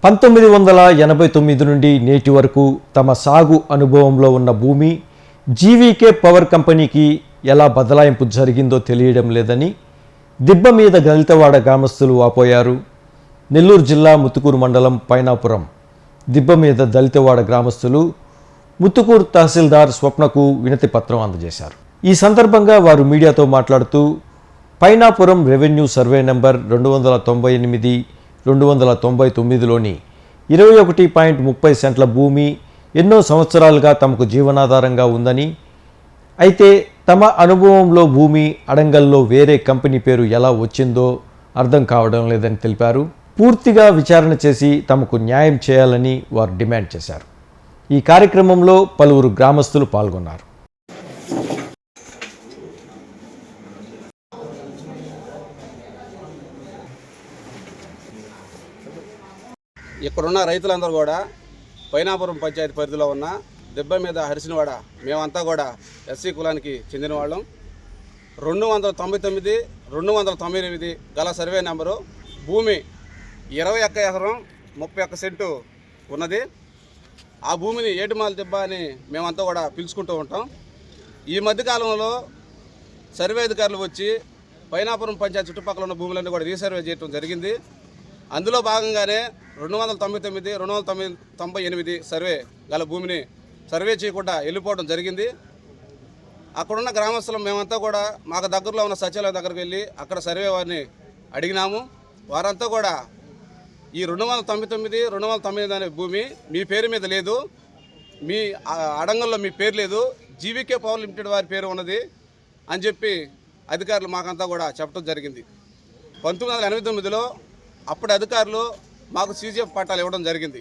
1989 నుండి నేటి వరకు తమ సాగు అనుభవంలో ఉన్న భూమి జీవీకే పవర్ కంపెనీకి ఎలా బదలాయింపు జరిగిందో తెలియడం లేదని దిబ్బ మీద దళితవాడ గ్రామస్తులు వాపోయారు. నెల్లూరు జిల్లా ముత్తుకూరు మండలం పైనాపురం దిబ్బ మీద దళితవాడ గ్రామస్తులు ముత్తుకూరు తహసీల్దార్ స్వప్నకు వినతి పత్రం అందజేశారు. ఈ సందర్భంగా వారు మీడియాతో మాట్లాడుతూ పైనాపురం రెవెన్యూ సర్వే నెంబర్ 298-299లోని 21.30 సెంట్ల భూమి ఎన్నో సంవత్సరాలుగా తమకు జీవనాధారంగా ఉందని, అయితే తమ అనుభవంలో భూమి అడంగల్లో వేరే కంపెనీ పేరు ఎలా వచ్చిందో అర్థం కావడం లేదని తెలిపారు. పూర్తిగా విచారణ చేసి తమకు న్యాయం చేయాలని వారు డిమాండ్ చేశారు. ఈ కార్యక్రమంలో పలువురు గ్రామస్తులు పాల్గొన్నారు. ఇక్కడున్న రైతులందరూ కూడా పైనాపురం పంచాయతీ పరిధిలో ఉన్న దెబ్బ మీద హరిసినవాడ మేమంతా కూడా ఎస్సీ కులానికి చెందిన వాళ్ళం. 299 గల సర్వే నెంబరు భూమి 21 ఎకరం 31 సెంటు ఉన్నది. ఆ భూమిని ఏటుమాల దెబ్బ అని మేమంతా కూడా పిలుచుకుంటూ ఉంటాం. ఈ మధ్యకాలంలో సర్వే అధికారులు వచ్చి పైనాపురం పంచాయతీ చుట్టుపక్కల ఉన్న భూములన్నీ కూడా రీసర్వే చేయడం జరిగింది. అందులో భాగంగానే 299 సర్వే గల భూమిని సర్వే చేయకుండా వెళ్ళిపోవడం జరిగింది. అక్కడున్న గ్రామస్తులం మేమంతా కూడా మాకు దగ్గరలో ఉన్న సచివాలయం దగ్గరికి వెళ్ళి అక్కడ సర్వే వారిని అడిగినాము. వారంతా కూడా ఈ 299 అనే భూమి మీ పేరు మీద లేదు, మీ అడంగల్లో మీ పేరు లేదు, జీవీకే పవర్ లిమిటెడ్ వారి పేరు ఉన్నది అని చెప్పి అధికారులు మాకంతా కూడా చెప్పడం జరిగింది. 1989లో అప్పుడు అధికారులు మాకు సీజీఎఫ్ పట్టాలు ఇవ్వడం జరిగింది.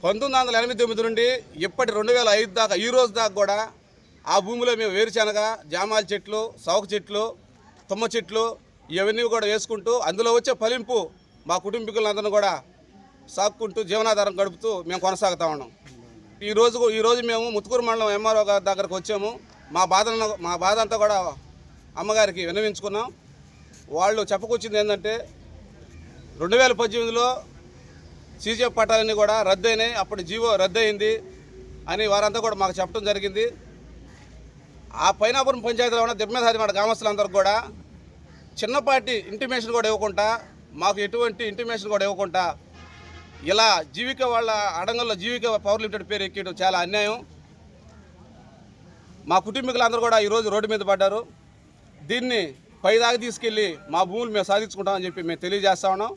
1989 నుండి ఇప్పటి 2005 దాకా ఈ రోజు దాకా కూడా ఆ భూమిలో మేము వేరుశనగ, జామాల చెట్లు, సౌక చెట్లు, తుమ్మ చెట్లు ఇవన్నీ కూడా వేసుకుంటూ అందులో వచ్చే ఫలింపు మా కుటుంబీకులందరినీ కూడా సాక్కుంటూ జీవనాధారం గడుపుతూ మేము కొనసాగుతూ ఉన్నాం. ఈరోజు మేము ముత్తుకూరు మండలం ఎంఆర్ఓ గారి దగ్గరకు వచ్చాము. మా బాధ అంతా కూడా అమ్మగారికి విన్నవించుకున్నాం. వాళ్ళు చెప్పకొచ్చింది ఏంటంటే 2018లో సీజీఎఫ్ పట్టాలన్నీ కూడా రద్దయినాయి, అప్పుడు జీవో రద్దయింది అని వారంతా కూడా మాకు చెప్పడం జరిగింది. ఆ పైనాపురం పంచాయతీలో ఉన్న దిబ్బమీద గ్రామస్తులందరూ కూడా చిన్నపాటి ఇంటిమేషన్ కూడా ఇవ్వకుండా, మాకు ఎటువంటి ఇంటిమేషన్ కూడా ఇవ్వకుండా ఇలా జీవిక వాళ్ళ అడంగల్లో జీవిక పవర్ లిమిటెడ్ పేరు ఎక్కియడం చాలా అన్యాయం. మా కుటుంబీకులందరూ కూడా ఈరోజు రోడ్డు మీద పడ్డారు. దీన్ని పైదాకా తీసుకెళ్ళి మా భూములు మేము సాధించుకుంటామని చెప్పి మేము తెలియజేస్తా ఉన్నాం.